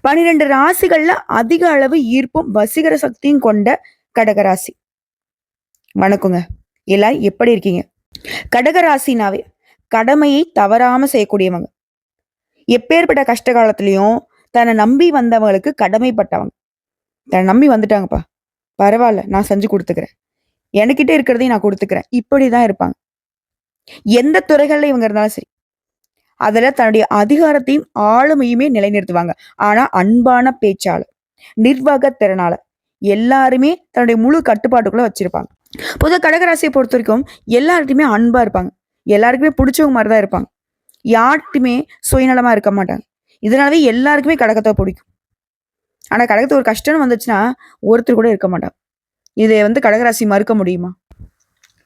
12 ராசிகள்ல அதிக அளவு ஈர்ப்பும் வசீகர சக்தியும் கொண்ட கடகராசி. வணக்கங்க. எல்லாரும் எப்படி இருக்கீங்க? கடகராசினாவே கடமையை தவறாம செய்யக்கூடியவங்க. எப்பேற்பட்ட கஷ்ட காலத்திலையும் தன்னை நம்பி வந்தவங்களுக்கு கடமைப்பட்டவங்க. தன்னை நம்பி வந்துட்டாங்கப்பா, பரவாயில்ல, நான் செஞ்சு கொடுத்துக்கிறேன், என்கிட்ட இருக்கிறதையும் நான் கொடுத்துக்கிறேன், இப்படிதான் இருப்பாங்க. எந்த துறைகள்ல இவங்க இருந்தாலும் சரி, அதுல தன்னுடைய அதிகாரத்தையும் ஆளுமையுமே நிலைநிறுத்துவாங்க. ஆனா அன்பான பேச்சால, நிர்வாக திறனால எல்லாருமே தன்னுடைய முழு கட்டுப்பாட்டுக்குள்ள வச்சிருப்பாங்க. பொதுவாக கடகராசியை பொறுத்த வரைக்கும் எல்லார்கிட்டையுமே அன்பா இருப்பாங்க. எல்லாருக்குமே பிடிச்சவங்க மாதிரிதான் இருப்பாங்க. யார்கிட்டையுமே சுயநலமா இருக்க மாட்டாங்க. இதனாலவே எல்லாருக்குமே கடகத்தை பிடிக்கும். ஆனா கடகத்தை ஒரு கஷ்டம் வந்துச்சுன்னா ஒருத்தர் கூட இருக்க மாட்டாங்க. இதை கடகராசி மறுக்க முடியுமா?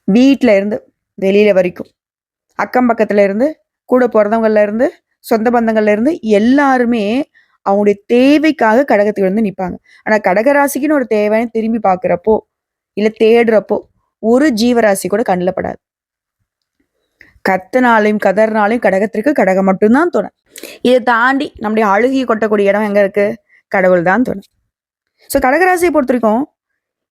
வீட்டுல இருந்து வெளியில வரைக்கும், அக்கம் பக்கத்துல இருந்து, கூட பிறந்தவங்கள்ல இருந்து, சொந்த பந்தங்கள்ல இருந்து எல்லாருமே அவங்களுடைய தேவைக்காக கடகத்துக்கு நிற்பாங்க. ஆனா கடகராசிக்குன்னு ஒரு தேவைன்னு திரும்பி பார்க்குறப்போ இல்ல தேடுறப்போ ஒரு ஜீவராசி கூட கண்ணில் படாது. கத்தனாலையும் கதர்னாலையும் கடகத்திற்கு கடகம் மட்டும்தான் துணை. இதை தாண்டி நம்முடைய அழுகிய கொட்டக்கூடிய இடம் எங்க இருக்கு? கடவுள் தான் துணை. ஸோ கடகராசியை பொறுத்த வரைக்கும்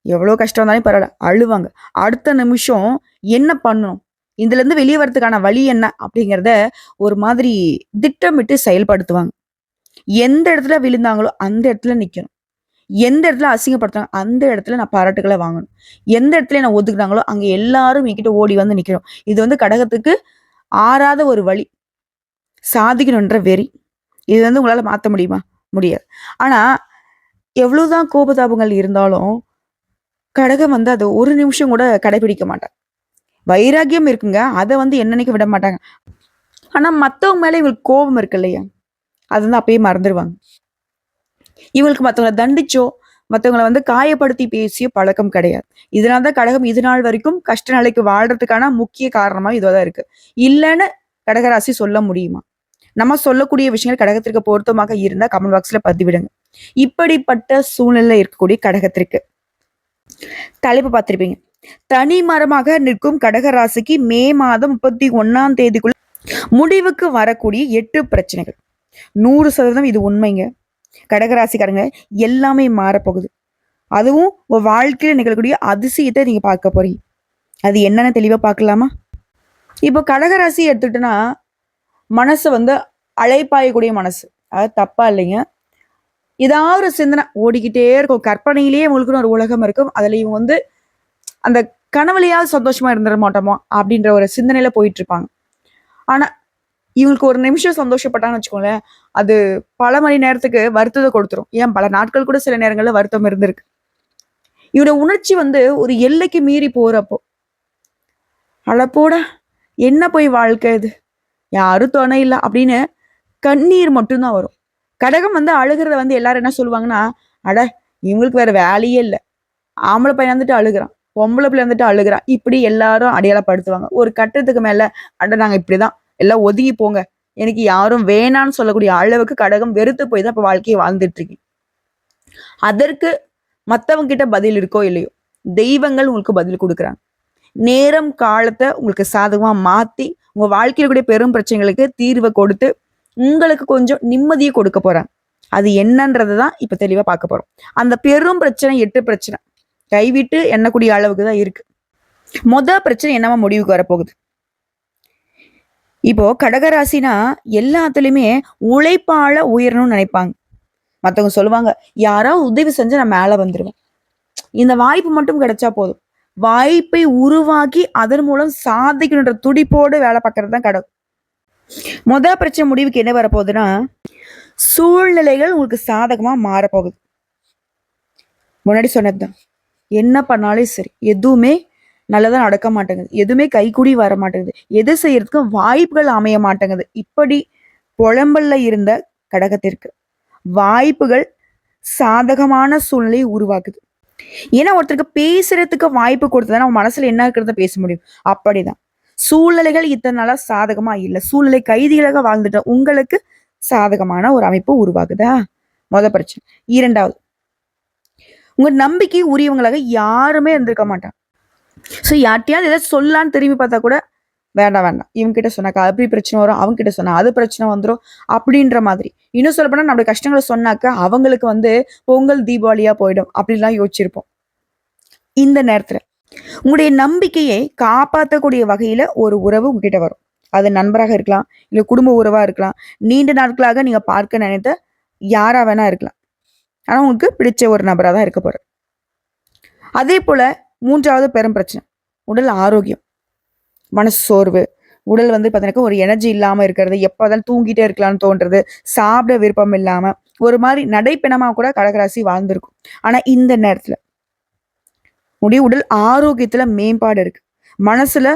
எவ்வளோ கஷ்டம் இருந்தாலும் பரவாயில்ல, அழுவாங்க. அடுத்த நிமிஷம் என்ன பண்ணணும், இதுல இருந்து வெளியே வரதுக்கான வழி என்ன அப்படிங்கிறத ஒரு மாதிரி திட்டமிட்டு செயல்படுத்துவாங்க. எந்த இடத்துல விழுந்தாங்களோ அந்த இடத்துல நிக்கணும். எந்த இடத்துல அசிங்கப்படுத்துறாங்க அந்த இடத்துல நான் பாராட்டுகளை வாங்கணும். எந்த இடத்துல நான் ஒதுக்குறாங்களோ அங்க எல்லாரும் என்கிட்ட ஓடி வந்து நிக்கணும். இது கடகத்துக்கு ஆறாத ஒரு வழி. சாதிக்கணுன்ற வெறி. இது உங்களால மாத்த முடியுமா? முடியாது. ஆனா எவ்வளவுதான் கோபதாபங்கள் இருந்தாலும் கடகம் அதை ஒரு நிமிஷம் கூட கடைபிடிக்க மாட்டாங்க. வைராக்கியம் இருக்குங்க, அதை என்னன்னைக்கு விட மாட்டாங்க. ஆனா மத்தவங்க மேல இவங்களுக்கு கோபம் இருக்கு இல்லையா, அது அப்பயே மறந்துடுவாங்க. இவங்களுக்கு மற்றவங்களை தண்டிச்சோ மற்றவங்களை காயப்படுத்தி பேசிய பழக்கம் கிடையாது. இதனால்தான் கடகம் இது நாள் வரைக்கும் கஷ்ட நிலைக்கு வாழ்றதுக்கான முக்கிய காரணமா இதுதான் இருக்கு. இல்லைன்னு கடகராசி சொல்ல முடியுமா? நம்ம சொல்லக்கூடிய விஷயங்கள் கடகத்திற்கு பொருத்தமாக இருந்தா கமெண்ட் பாக்ஸ்ல பதிவிடுங்க. இப்படிப்பட்ட சூழ்நிலை இருக்கக்கூடிய கடகத்திற்கு தலைப்பு பார்த்திருப்பீங்க. தனி மரமாக நிற்கும் கடகராசிக்கு மே மாதம் 31ஆம் தேதிக்குள்ள முடிவுக்கு வரக்கூடிய 8 பிரச்சனைகள். 100% இது உண்மைங்க. கடகராசிக்காரங்க எல்லாமே மாறப்போகுது. அதுவும் வாழ்க்கையில நிகழக்கூடிய அதிசயத்தை நீங்க பார்க்க போறீங்க. அது என்னன்னு தெளிவா பார்க்கலாமா? இப்போ கடகராசி எடுத்துட்டோன்னா மனசு அலைப்பாயக்கூடிய மனசு. அது தப்பா இல்லைங்க. ஏதாவது ஒரு சிந்தனை ஓடிக்கிட்டே இருக்கும். கற்பனையிலேயே உங்களுக்குன்னு ஒரு உலகம் இருக்கும். அதுல இவங்க அந்த கனவுலையாவது சந்தோஷமா இருந்துட மாட்டோமா அப்படின்ற ஒரு சிந்தனையில போயிட்டு இருப்பாங்க. ஆனா இவங்களுக்கு ஒரு நிமிஷம் சந்தோஷப்பட்டான்னு வச்சுக்கோங்களேன், அது பல மணி நேரத்துக்கு வருத்தத்தை கொடுத்துரும். ஏன் பல நாட்கள் கூட சில நேரங்கள்ல வருத்தம் இருந்திருக்கு. இவரோட உணர்ச்சி ஒரு எல்லைக்கு மீறி போறப்போ, அழப்போட என்ன போய் வாழ்க்கை இது, யாரும் துணை இல்லை அப்படின்னு கண்ணீர் மட்டும்தான் வரும். கடகம் அழுகிறத எல்லாரும் என்ன சொல்லுவாங்கன்னா, அட இவங்களுக்கு வேற வேலையே இல்லை, ஆம்பளை பையன் அழுகிறான், பொம்பளை பிள்ளை அழுகிறான், இப்படி எல்லாரும் அடையாளப்படுத்துவாங்க. ஒரு கட்டத்துக்கு மேல அட நாங்க இப்படிதான், எல்லாம் ஒதுங்கி போங்க, எனக்கு யாரும் வேணான்னு சொல்லக்கூடிய அளவுக்கு கடகம் வெறுத்து போய் தான் இப்ப வாழ்க்கையை வாழ்ந்துட்டு இருக்கு. அதற்கு மத்தவங்க கிட்ட பதில் இருக்கோ இல்லையோ, தெய்வங்கள் உங்களுக்கு பதில் கொடுக்குறாங்க. நேரம் காலத்தை உங்களுக்கு சாதகமா மாத்தி உங்க வாழ்க்கையில கூடிய பெரும் பிரச்சனைகளுக்கு தீர்வை கொடுத்து உங்களுக்கு கொஞ்சம் நிம்மதியை கொடுக்க போறாங்க. அது என்னன்றதுதான் இப்ப தெளிவா பார்க்க போறோம். அந்த பெரும் பிரச்சனை 8 பிரச்சனை கைவிட்டு எண்ணக்கூடிய அளவுக்கு தான் இருக்கு. பிரச்சனை என்னவா முடிவுக்கு வரப்போகுது? இப்போ கடகராசினா எல்லாத்துலயுமே உழைப்பால உயரணும்னு நினைப்பாங்க. மத்தவங்க சொல்லுவாங்க, யாராவது உதவி செஞ்சு நான் மேல வந்துருவேன், இந்த வாய்ப்பு மட்டும் கிடைச்சா போதும். வாய்ப்பை உருவாக்கி அதன் மூலம் சாதிக்கணுன்ற துடிப்போடு வேலை பார்க்கறது தான் கடகம். பிரச்சனை முடிவுக்கு என்ன வரப்போகுதுன்னா, சூழ்நிலைகள் உங்களுக்கு சாதகமா மாறப்போகுது. முன்னாடி சொன்னதுதான், என்ன பண்ணாலும் சரி எதுவுமே நல்லதா நடக்க மாட்டேங்குது, எதுவுமே கைக்கூடி வர மாட்டேங்குது, எது செய்யறதுக்கு வாய்ப்புகள் அமைய மாட்டேங்குது. இப்படி புலம்பல்ல இருந்த கடகத்திற்கு வாய்ப்புகள் சாதகமான சூழ்நிலையை உருவாக்குது. ஏன்னா ஒருத்தருக்கு பேசுறதுக்கு வாய்ப்பு கொடுத்தா நம்ம மனசுல என்ன இருக்கிறத பேச முடியும். அப்படிதான் சூழ்நிலைகள் இத்தனை நாளா சாதகமா இல்லை, சூழ்நிலை கைதிகளாக வாழ்ந்துட்ட உங்களுக்கு சாதகமான ஒரு அமைப்பு உருவாகுதா? பிரச்சனை. இரண்டாவது, உங்க நம்பிக்கை உரியவங்களாக யாருமே இருந்திருக்க மாட்டாங்க. ஸோ யார்ட்டையாவது ஏதாவது சொல்லலான்னு திரும்பி பார்த்தா கூட வேண்டாம் வேண்டாம், இவங்க கிட்ட சொன்னாக்கா அப்படி பிரச்சனை வரும், அவங்க கிட்ட சொன்னா அது பிரச்சனை வந்துடும் அப்படின்ற மாதிரி. இன்னும் சொல்ல போனா நம்மளுடைய கஷ்டங்களை சொன்னாக்க அவங்களுக்கு வந்து பொங்கல் தீபாவளியா போயிடும் அப்படிலாம் யோசிச்சிருப்போம். இந்த நேரத்துல உங்களுடைய நம்பிக்கையை காப்பாற்றக்கூடிய வகையில ஒரு உறவு உங்ககிட்ட வரும். அது நண்பராக இருக்கலாம், இல்ல குடும்ப உறவா இருக்கலாம், நீண்ட நாட்களாக நீங்க பார்க்க நினைத்த யாரா வேணா இருக்கலாம். ஆனா உங்களுக்கு பிடிச்ச ஒரு நபரா தான் இருக்க போறாரு. அதே போல 3வது பெரும் பிரச்சனை உடல் ஆரோக்கியம். மனசு சோர்வு, உடல் வந்து பார்த்தீங்கன்னாக்கா ஒரு எனர்ஜி இல்லாம இருக்கிறது, எப்போதான் தூங்கிட்டே இருக்கலாம்னு தோன்றது, சாப்பிட விருப்பம் இல்லாம, ஒரு மாதிரி நடைப்பிணமா கூட கடகராசி வாழ்ந்திருக்கும். ஆனா இந்த நேரத்துல உடைய உடல் ஆரோக்கியத்துல மேம்பாடு இருக்கு. மனசுல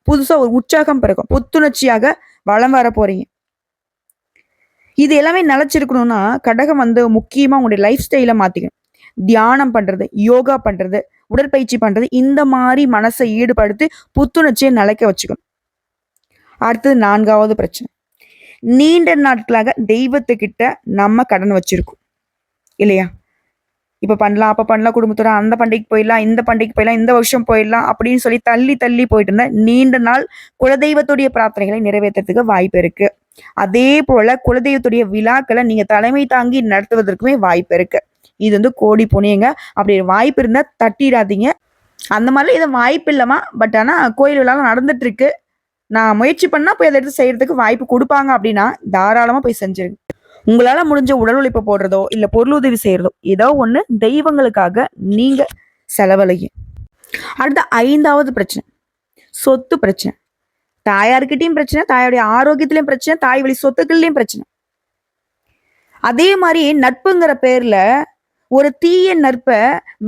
புதுசா ஒரு உற்சாகம் பிறக்கும். புத்துணர்ச்சியாக வளம் வர போறீங்க. இது எல்லாமே நிலைச்சிருக்கணும்னா, கடகம் வந்து முக்கியமா உங்களுடைய லைஃப் ஸ்டைல மாத்திக்கணும். தியானம் பண்றது, யோகா பண்றது, உடற்பயிற்சி பண்றது, இந்த மாதிரி மனசை ஈடுபடுத்தி புத்துணர்ச்சியை நிலைக்க வச்சுக்கணும். அடுத்தது 4வது பிரச்சனை. நீண்ட நாட்களாக தெய்வத்துக்கிட்ட நம்ம கடன் வச்சிருக்கோம் இல்லையா? இப்ப பண்ணலாம், அப்ப பண்ணலாம், குடும்பத்தோட அந்த பண்டிகைக்கு போயிடலாம், இந்த பண்டிகைக்கு போயிடலாம், இந்த வருஷம் போயிடலாம் அப்படின்னு சொல்லி தள்ளி தள்ளி போயிட்டு இருந்தா நீண்ட நாள் குலதெய்வத்துடைய பிரார்த்தனைகளை நிறைவேற்றுறதுக்கு வாய்ப்பு இருக்கு. அதே போல குலதெய்வத்துடைய விழாக்களை நீங்க தலைமை தாங்கி நடத்துவதற்குமே வாய்ப்பு இருக்கு. இது வந்து கோடி புண்ணியங்க. அப்படி வாய்ப்பு இருந்தா தட்டிடாதீங்க. அந்த மாதிரிலாம் இது வாய்ப்பு இல்லைம்மா, பட் ஆனா கோயில் விழாலாம் நடந்துட்டு இருக்கு, நான் முயற்சி பண்ணா போய் அதை எடுத்து செய்யறதுக்கு வாய்ப்பு கொடுப்பாங்க அப்படின்னா தாராளமா போய் செஞ்சிருங்க. உங்களால முடிஞ்ச உடல் உழைப்பு போடுறதோ இல்ல பொருளுதவி செய்யறதோ ஏதோ ஒண்ணு தெய்வங்களுக்காக நீங்க செலவழிங்க. அடுத்த 5வது பிரச்சனை சொத்து பிரச்சனை. தாயார்கிட்டயும் பிரச்சனை, தாயோடைய ஆரோக்கியத்திலயும் பிரச்சனை, தாய் வழி சொத்துக்கள்லயும் பிரச்சனை. அதே மாதிரி நட்புங்கிற பேர்ல ஒரு தீய நட்பை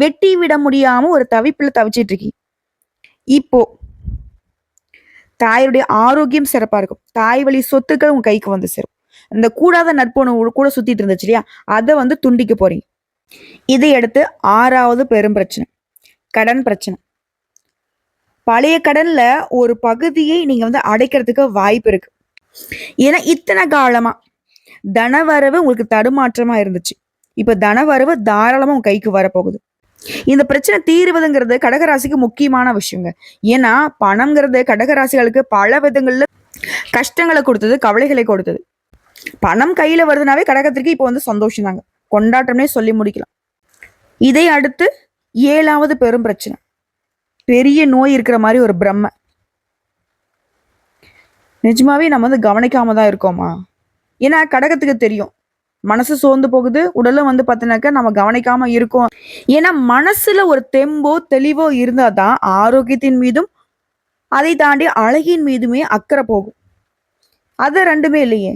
வெட்டி விட முடியாம ஒரு தவிப்புல தவிச்சிட்டு இருக்கீங்க. இப்போ தாயுடைய ஆரோக்கியம் சிறப்பா இருக்கும். தாய் வழி சொத்துக்கள் உங்க கைக்கு வந்து சேரும். அந்த கூடாத நட்பு ஒண்ணு கூட சுத்திட்டு இருந்துச்சு இல்லையா, அதை வந்து துண்டிக்க போறீங்க. இதை அடுத்து 6வது பெரும் பிரச்சனை கடன் பிரச்சனை. பழைய கடன்ல ஒரு பகுதியை நீங்க வந்து அடைக்கிறதுக்கு வாய்ப்பு இருக்கு. ஏன்னா இத்தனை காலமா தனவரவு உங்களுக்கு தடுமாற்றமா இருந்துச்சு. இப்ப தனவரவு தாராளமா உங்க கைக்கு வரப்போகுது. இந்த பிரச்சனை தீர்வதுங்கிறது கடகராசிக்கு முக்கியமான விஷயங்க. ஏன்னா பணம்ங்கிறது கடகராசிகளுக்கு பல விதங்கள்ல கஷ்டங்களை கொடுத்தது, கவலைகளை கொடுத்தது. பணம் கையில வருதுனாவே கடகத்திற்கு இப்போ வந்து சந்தோஷம் தாங்க, கொண்டாட்டம்னே சொல்லி முடிக்கலாம். இதை அடுத்து 7வது பெரும் பிரச்சனை பெரிய நோய் இருக்கிற மாதிரி ஒரு பிரம்மை. நிஜமாவே நம்ம வந்து கவனிக்காம தான் இருக்கோமா? ஏன்னா கடகத்துக்கு தெரியும் மனசு சோர்ந்து போகுது, உடலும் வந்து பார்த்தீங்கன்னாக்கா நம்ம கவனிக்காம இருக்கோம். ஏன்னா மனசுல ஒரு தெம்போ தெளிவோ இருந்தாதான் ஆரோக்கியத்தின் மீதும் அதை தாண்டி அழகின் மீதுமே அக்கறை போகும். அது ரெண்டுமே இல்லையே,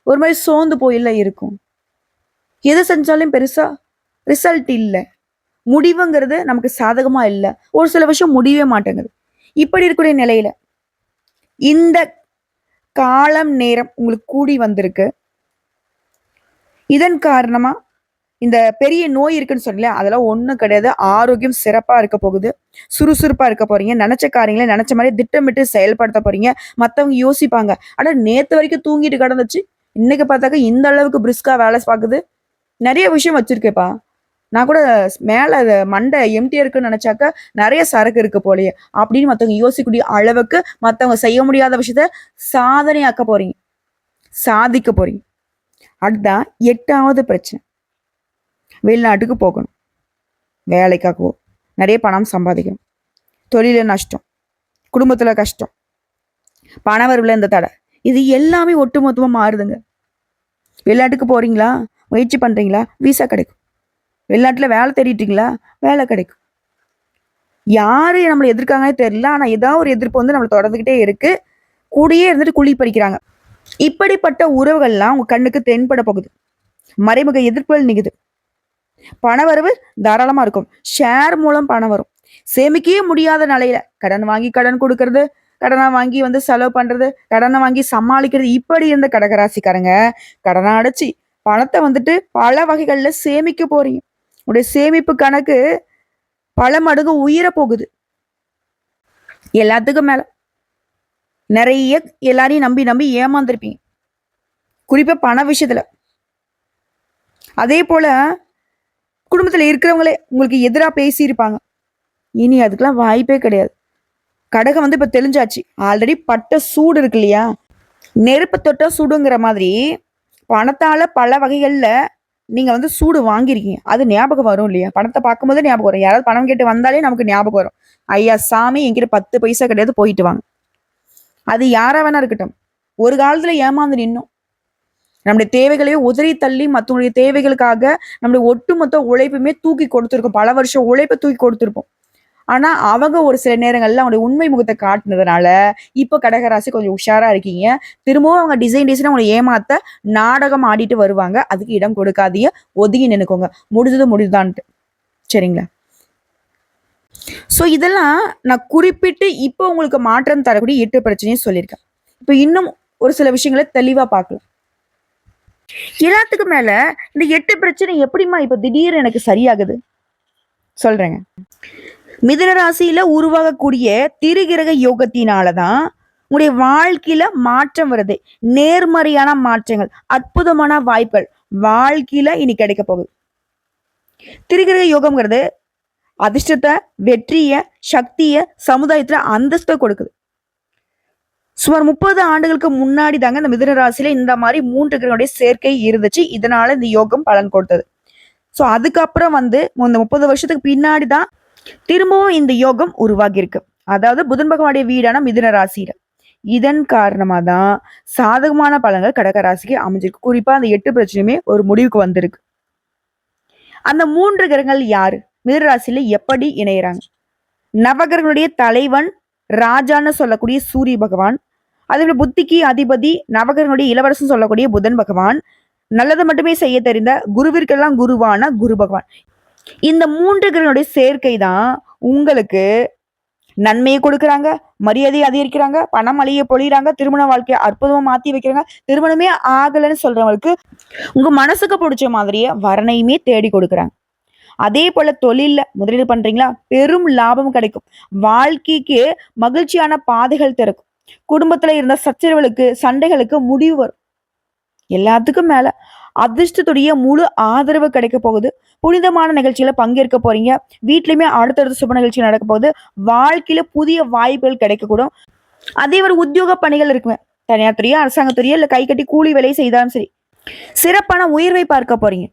ஒரு மாதிரி சோர்ந்து போயில இருக்கும். எது செஞ்சாலும் பெருசா ரிசல்ட் இல்லை, முடிவுங்கிறது நமக்கு சாதகமா இல்லை, ஒரு சில விஷயம் முடியவே மாட்டேங்குது. இப்படி இருக்கக்கூடிய நிலையில இந்த காலம் நேரம் உங்களுக்கு கூடி வந்திருக்கு. இதன் காரணமா இந்த பெரிய நோய் இருக்குன்னு சொல்லல, அதெல்லாம் ஒண்ணும் கிடையாது. ஆரோக்கியம் சிறப்பா இருக்க போகுது, சுறுசுறுப்பா இருக்க போறீங்க. நினைச்ச காரியங்களை நினைச்ச மாதிரி திட்டமிட்டு செயல்படுத்த போறீங்க. மத்தவங்க யோசிப்பாங்க, ஆனா நேத்து வரைக்கும் தூங்கிட்டு கிடந்துச்சு, இன்னைக்கு பார்த்தாக்க இந்த அளவுக்கு பிரிஸ்கா வேலை பார்க்குது, நிறைய விஷயம் வச்சிருக்கேப்பா, நான் கூட மேல மண்டை எம்டியா இருக்குன்னு நினைச்சாக்க நிறைய சரக்கு இருக்கு போலயே அப்படின்னு மத்தவங்க யோசிக்கக்கூடிய அளவுக்கு மத்தவங்க செய்ய முடியாத விஷயத்த சாதனையாக்க போறீங்க, சாதிக்க போறீங்க. அதுதான் 8வது பிரச்சனை. வெளிநாட்டுக்கு போகணும், வேலைக்காகவோ நிறைய பணம் சம்பாதிக்கணும், தொழில நஷ்டம், குடும்பத்துல கஷ்டம், பணவரவுல இந்த தடை, இது எல்லாமே ஒட்டுமொத்தமா மாறுதுங்க. வெளிநாட்டுக்கு போறீங்களா, முயற்சி பண்றீங்களா, விசா கிடைக்கும். வெளிநாட்டுல வேலை தேடிட்டீங்களா, வேலை கிடைக்கும். யாரு நம்மளை எதிர்க்காங்கன்னே தெரியல, ஆனா ஏதாவது ஒரு எதிர்ப்பு வந்து நம்மளை தொடர்ந்துகிட்டே இருக்கு, கூடயே இருந்துட்டு குழி பறிக்கிறாங்க. இப்படிப்பட்ட உறவுகள்லாம் உங்க கண்ணுக்கு தென்பட போகுது. மறைமுக எதிர்ப்புகள் நிக்குது. பணவரவு தாராளமா இருக்கும். ஷேர் மூலம் பணம் வரும். சேமிக்கவே முடியாத நிலையில கடன் வாங்கி கடன் கொடுக்கறது, கடனை வாங்கி வந்து செலவு பண்றது, கடனை வாங்கி சமாளிக்கிறது, இப்படி இருந்த கடகராசிக்காரங்க கடனை அடைச்சி பணத்தை வந்துட்டு பல வகைகள்ல சேமிக்க போறீங்க. உடைய சேமிப்பு கணக்கு பல மடங்கு உயர போகுது. எல்லாத்துக்கும் மேல நிறைய எல்லாரையும் நம்பி நம்பி ஏமாந்துருப்பீங்க, குறிப்பா பண விஷயத்துல. அதே போல குடும்பத்துல இருக்கிறவங்களே உங்களுக்கு எதிராக பேசியிருப்பாங்க. இனி அதுக்கெல்லாம் வாய்ப்பே கிடையாது. கடகம் வந்து இப்ப தெளிஞ்சாச்சு. ஆல்ரெடி பட்ட சூடு இருக்கு இல்லையா, நெருப்பு தொட்டா சுடுங்கிற மாதிரி பணத்தால பல வகைகள்ல நீங்க வந்து சூடு வாங்கியிருக்கீங்க. அது ஞாபகம் வரும் இல்லையா? பணத்த பார்க்கும்போதே ஞாபகம் வரும். யாராவது பணம் கேட்டு வந்தாலே நமக்கு ஞாபகம் வரும். ஐயா சாமி என்கிட்ட 10 பைசா கிடையாது, போயிட்டு வாங்க. அது யாரா வேணா இருக்கட்டும். ஒரு காலத்துல ஏமாந்து நின்னோம். நம்முடைய தேவைகளையே உதறி தள்ளி மத்தவங்களுடைய தேவைகளுக்காக நம்முடைய ஒட்டுமொத்த உழைப்புமே தூக்கி கொடுத்திருக்கோம். பல வருஷம் உழைப்ப தூக்கி கொடுத்திருப்போம். ஆனா அவங்க ஒரு சில நேரங்கள்ல அவங்களுடைய உண்மை முகத்தை காட்டுனதுனால இப்ப கடகராசி கொஞ்சம் உஷாரா இருக்கீங்க. திரும்பவும் அவங்க டிசைனா உங்களை ஏமாத்த நாடகம் ஆடிட்டு வருவாங்க. அதுக்கு இடம் கொடுக்காதீங்க. ஒதுங்கி நின்னுக்கோங்க. முடிஞ்சது முடிஞ்சுதான்ட்டு. சரிங்களா? சோ இதெல்லாம் நான் குறிப்பிட்டு இப்போ உங்களுக்கு மாற்றம் தரக்கூடிய 8 பிரச்சனையும் சொல்லியிருக்கேன். இப்ப இன்னும் ஒரு சில விஷயங்களை தெளிவா பார்க்கலாம். எல்லாத்துக்கும் மேல இந்த 8 பிரச்சனை எப்படிம்மா இப்ப திடீர்னு எனக்கு சரியாகுது சொல்றேங்க. மிதுன ராசியில உருவாகக்கூடிய திருகிரக யோகத்தினாலதான் உங்களுடைய வாழ்க்கையில மாற்றம் வருது. நேர்மறையான மாற்றங்கள், அற்புதமான வாய்ப்புகள் வாழ்க்கையில இனி கிடைக்க போகுது. திருகிரக யோகம்ங்கிறது அதிர்ஷ்டத்தை, வெற்றிய, சக்திய, சமுதாயத்துல அந்தஸ்தை கொடுக்குது. சுமார் 30 ஆண்டுகளுக்கு முன்னாடி தாங்க இந்த மிதுன ராசியில இந்த மாதிரி 3 கிரகங்களுடைய சேர்க்கை இருந்துச்சு. இதனால இந்த யோகம் பலன் கொடுத்தது. சோ அதுக்கப்புறம் வந்து இந்த 30 வருஷத்துக்கு பின்னாடி தான் திரும்பவும் இந்த யோகம் உருவாகி இருக்கு. அதாவது புதன் பகவானுடைய வீடான மிதுன ராசியில. இதன் காரணமா தான் சாதகமான பலன்கள் கடக ராசிக்கு அமைஞ்சிருக்கு. குறிப்பா அந்த 8 பிரச்சனையுமே ஒரு முடிவுக்கு வந்திருக்கு. அந்த 3 கிரகங்கள் யாரு? மிதுன ராசியில எப்படி இணையறாங்க? நவகிரகங்களுடைய தலைவன் ராஜான்னு சொல்லக்கூடிய சூரிய பகவான், அதே புத்திக்கு அதிபதி நவகிரகங்களுடைய இளவரசன் சொல்லக்கூடிய புதன் பகவான், நல்லது மட்டுமே செய்ய தெரிந்த குருவிற்கெல்லாம் குருவான குரு பகவான். இந்த 3 கிரகங்களுடைய சேர்க்கை தான் உங்களுக்கு நன்மையை கொடுக்குறாங்க, மரியாதையை அதிகரிக்கிறாங்க, பணம் அழிய பொழிகிறாங்க, திருமண வாழ்க்கையை அற்புதமா மாத்தி வைக்கிறாங்க. திருமணமே ஆகலைன்னு சொல்றவங்களுக்கு உங்க மனசுக்கு பிடிச்ச மாதிரியே வரனையுமே தேடி கொடுக்குறாங்க. அதே போல தொழில்ல முதலீடு பண்றீங்களா, பெரும் லாபம் கிடைக்கும். வாழ்க்கைக்கு மகிழ்ச்சியான பாதைகள் திறக்கும். குடும்பத்துல இருந்த சச்சரவுகளுக்கு, சண்டைகளுக்கு முடிவு வரும். எல்லாத்துக்கும் மேல அதிர்ஷ்டத்துடைய முழு ஆதரவு கிடைக்க போகுது. புனிதமான நிகழ்ச்சியில பங்கேற்க போறீங்க. வீட்லயுமே அடுத்தடுத்த சுப நிகழ்ச்சி நடக்க போகுது. வாழ்க்கையில புதிய வாய்ப்புகள் கிடைக்கக்கூடும். அதே ஒரு உத்தியோக பணிகள் இருக்குமே, தனியார் துறையோ அரசாங்கத்துறையோ இல்ல கை கட்டி கூலி வேலை செய்தாலும் சரி, சிறப்பான உயர்வை பார்க்க போறீங்க.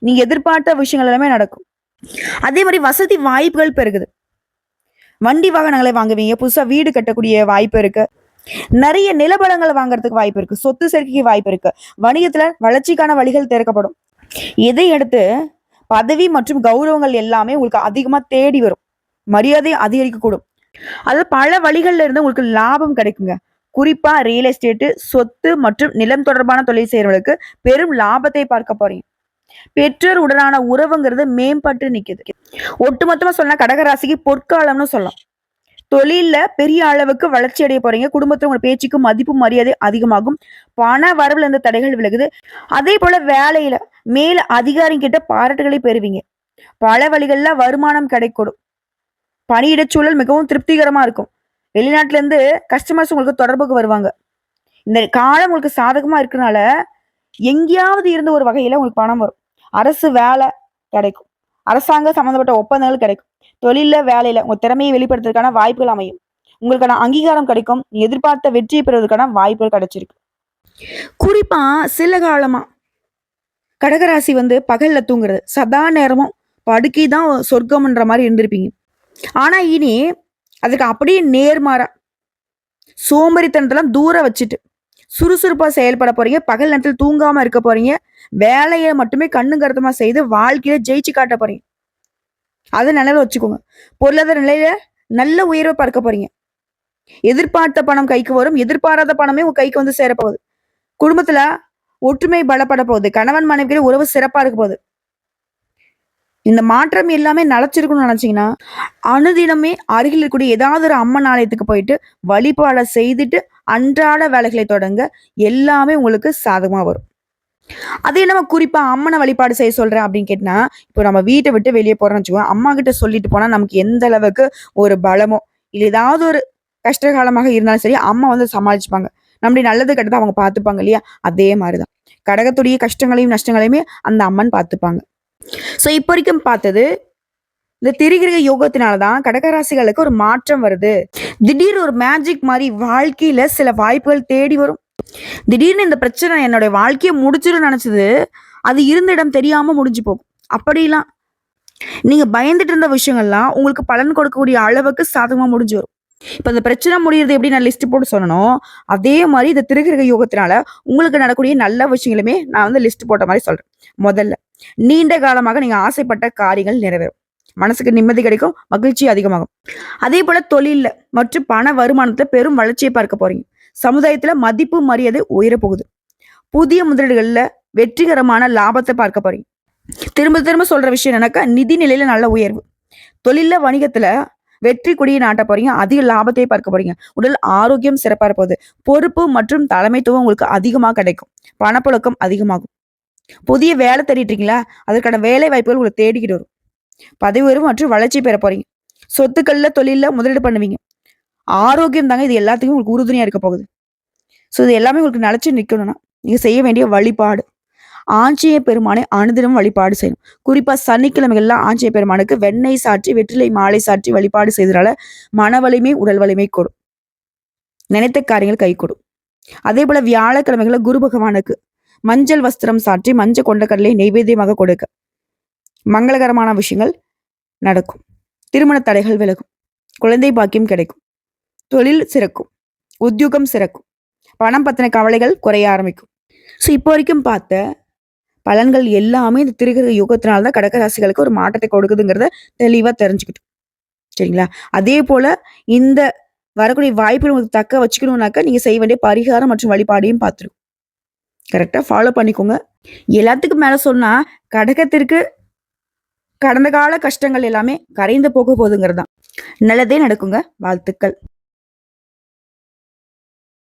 நீங்க எதிர்பார்த்த விஷயங்கள் எல்லாமே நடக்கும். அதே மாதிரி வசதி வாய்ப்புகள் பெருகுது. வண்டி வாகனங்களை வாங்குவீங்க. புதுசா வீடு கட்டக்கூடிய வாய்ப்பு இருக்கு. நிறைய நிலபலங்களை வாங்குறதுக்கு வாய்ப்பு இருக்கு. சொத்து சேர்க்கைக்கு வாய்ப்பு இருக்கு. வணிகத்துல வளர்ச்சிக்கான வழிகள் திறக்கப்படும். இதை அடுத்து பதவி மற்றும் கௌரவங்கள் எல்லாமே உங்களுக்கு அதிகமா தேடி வரும். மரியாதை அதிகரிக்கக்கூடும். அது பல வழிகள்ல இருந்து உங்களுக்கு லாபம் கிடைக்குங்க. குறிப்பா ரியல் எஸ்டேட், சொத்து மற்றும் நிலம் தொடர்பான தொழில் செய்யறவங்களுக்கு பெரும் லாபத்தை பார்க்க போறீங்க. பெற்றோர் உடனான உறவுங்கிறது மேம்பட்டு நிக்குது. ஒட்டுமொத்தமா சொன்னா கடகராசிக்கு பொற்காலம்னு சொல்லலாம். தொழில்ல பெரிய அளவுக்கு வளர்ச்சி அடைய போறீங்க. குடும்பத்துல உங்க பேச்சுக்கு மதிப்பு மரியாதை அதிகமாகும். பண வரவுல இருந்த தடைகள் விலகுது. அதே போல வேலையில மேல் அதிகாரி கிட்ட பாராட்டுகளை பெறுவீங்க. பல வழிகள்ல வருமானம் கிடைக்கூடும். பணியிட சூழல் மிகவும் திருப்திகரமா இருக்கும். வெளிநாட்டுல இருந்து கஸ்டமர்ஸ் உங்களுக்கு தொடர்புக்கு வருவாங்க. இந்த காலம் உங்களுக்கு சாதகமா இருக்கனால எங்கேயாவது இருந்த ஒரு வகையில உங்களுக்கு பணம் வரும். அரசு வேலை கிடைக்கும். அரசாங்க சம்பந்தப்பட்ட ஒப்பந்தங்கள் கிடைக்கும். தொழில வேலையில உங்க திறமையை வெளிப்படுத்துறதுக்கான வாய்ப்புகள் அமையும். உங்களுக்கான அங்கீகாரம் கிடைக்கும். எதிர்பார்த்த வெற்றியை பெறுவதற்கான வாய்ப்புகள் கிடைச்சிருக்கு. குறிப்பா சில காலமா கடகராசி வந்து பகல்ல தூங்குறது, சதா நேரமும் படுக்கை தான் சொர்க்கம்ன்ற மாதிரி இருந்திருப்பீங்க. ஆனா இனி அதுக்கு அப்படியே நேர்மாறா சோம்பேறித்தனத்தெல்லாம் தூர வச்சுட்டு சுறுசுறுப்பா செயல்பட போறீங்க. பகல் நேரத்தில் தூங்காம இருக்க போறீங்க. வேலையை மட்டுமே கண்ணு கருத்துமா செய்து வாழ்க்கையில ஜெயிச்சு காட்ட போறீங்க. அதை நினைவு வச்சுக்கோங்க. பொருளாதார நிலையில நல்ல உயர்வை பார்க்க போறீங்க. எதிர்பார்த்த பணம் கைக்கு வரும். எதிர்பாராத பணமே உங்க கைக்கு வந்து சேரப்போகுது. குடும்பத்துல ஒற்றுமை பலப்பட போகுது. கணவன் மனைவிக்கிற உறவு சிறப்பா இருக்க போகுது. இந்த மாற்றம் எல்லாமே நினைச்சிருக்கணும்னு நினைச்சீங்கன்னா அனுதினமே அருகில் இருக்கக்கூடிய ஏதாவது ஒரு அம்மன் ஆலயத்துக்கு போயிட்டு வழிபாட செய்துட்டு அன்றாட வேலைகளை தொடங்க எல்லாமே உங்களுக்கு சாதகமா வரும். அதே நம்ம குறிப்பா அம்மனை வழிபாடு செய்ய சொல்றேன் அப்படின்னு கேட்டா, இப்போ நம்ம வீட்டை விட்டு வெளியே போறோம்னு வச்சுக்கோங்க, அம்மா கிட்ட சொல்லிட்டு போனா நமக்கு எந்த அளவுக்கு ஒரு பலமோ இல்ல ஏதாவது ஒரு கஷ்டகாலமாக இருந்தாலும் சரி அம்மா வந்து சமாளிச்சுப்பாங்க. நம்முடைய நல்லது கெட்டதை அவங்க பார்த்துப்பாங்க இல்லையா? அதே மாதிரிதான் கடகத்துடைய கஷ்டங்களையும் நஷ்டங்களையுமே அந்த அம்மன் பார்த்துப்பாங்க. ஸோ இப்போ வரைக்கும் பார்த்தது இந்த திரிகிரக யோகத்தினால தான் கடகராசிகளுக்கு ஒரு மாற்றம் வருது. திடீர் ஒரு மேஜிக் மாதிரி வாழ்க்கையில சில வாய்ப்புகள் தேடி வரும். திடீர்னு இந்த பிரச்சனை என்னுடைய வாழ்க்கையை முடிச்சிடும் நினைச்சது, அது இருந்த இடம் தெரியாம முடிஞ்சு போகும். அப்படிலாம் நீங்க பயந்துட்டு இருந்த விஷயங்கள்லாம் உங்களுக்கு பலன் கொடுக்கக்கூடிய அளவுக்கு சாதகமா முடிஞ்சு வரும். இப்ப இந்த பிரச்சனை முடியறது எப்படி நான் லிஸ்ட் போட்டு சொன்னனோ, அதே மாரி இந்த திருகிரக யோகத்தினால உங்களுக்கு நடக்கக்கூடிய நல்ல விஷயங்களுமே நான் வந்து லிஸ்ட் போட்ட மாரி சொல்றேன். முதல்ல, நீண்ட காலமாக நீங்க ஆசைப்பட்ட காரியங்கள் நிறைவேறும். மனசுக்கு நிம்மதி கிடைக்கும், மகிழ்ச்சி அதிகமாகும். அதே போல தொழில்ல மற்றும் பண வருமானத்துல பெரும் வளர்ச்சியை பார்க்க போறீங்க. சமுதாயத்துல மதிப்பு, மரியாதை உயரப் போகுது. புதிய முதலீடுகள்ல வெற்றிகரமான லாபத்தை பார்க்க போறீங்க. திரும்ப திரும்ப சொல்ற விஷயம் என்னன்னாக்கா, நிதி நிலையில நல்ல உயர்வு. தொழில்ல, வணிகத்துல வெற்றி கொடியை நாட்ட போறீங்க. அதிக லாபத்தை பார்க்க போறீங்க. உடல் ஆரோக்கியம் சிறப்பா இருப்பது. பொறுப்பு மற்றும் தலைமைத்துவம் உங்களுக்கு அதிகமா கிடைக்கும். பணப்புழக்கம் அதிகமாகும். புதிய வேலை தேடிட்டு இருக்கீங்களா? அதற்கான வேலை வாய்ப்புகள் உங்களுக்கு தேடிக்கிட்டு வரும். பதவி உயர்வு மற்றும் வளர்ச்சி பெற போறீங்க. சொத்துக்கள்ல, தொழில்ல முதலீடு பண்ணுவீங்க. ஆரோக்கியம் தாங்க இது எல்லாத்துக்கும் உங்களுக்கு உறுதுணையா இருக்க போகுது. ஸோ இது எல்லாமே உங்களுக்கு நிலைச்சு நிக்கணும்னா, நீங்க செய்ய வேண்டிய வழிபாடு. ஆஞ்சநேய பெருமானை அனுதினமும் வழிபாடு செய்யணும். குறிப்பா சனிக்கிழமைகள்ல ஆஞ்சநேய பெருமானுக்கு வெண்ணெய் சாற்றி, வெற்றிலை மாலை சாற்றி வழிபாடு செய்தனால மன வலிமை, உடல் வலிமை கூடும். நினைத்த காரியங்கள் கைகூடும். அதே போல வியாழக்கிழமைகள்ல குரு பகவானுக்கு மஞ்சள் வஸ்திரம் சாற்றி, மஞ்சள் கொண்ட கடலை நெய்வேத்தியமாக கொடுக்க மங்களகரமான விஷயங்கள் நடக்கும். திருமண தடைகள் விலகும். குழந்தை பாக்கியம் கிடைக்கும். தொழில் சிறக்கும். உத்தியோகம் சிறக்கும். பணம் பத்தின கவலைகள் குறைய ஆரம்பிக்கும். ஸோ இப்போ வரைக்கும் பார்த்த பலன்கள் எல்லாமே இந்த திருகிரக யுகத்தினால தான் கடகராசிகளுக்கு ஒரு மாற்றத்தை கொடுக்குதுங்கிறத தெளிவா தெரிஞ்சுக்கிட்டோம். சரிங்களா? அதே போல இந்த வரக்கூடிய வாய்ப்புகள் உங்களுக்கு தக்க வச்சுக்கணும்னாக்கா நீங்க செய்ய வேண்டிய பரிகாரம் மற்றும் வழிபாடையும் பார்த்துருக்கோம். கரெக்டா ஃபாலோ பண்ணிக்கோங்க. எல்லாத்துக்கும் மேல சொன்னா கடகத்திற்கு கடந்த கால கஷ்டங்கள் எல்லாமே கரைந்து போக போகுதுங்கிறது தான். நல்லதே நடக்குங்க. வாழ்த்துக்கள்.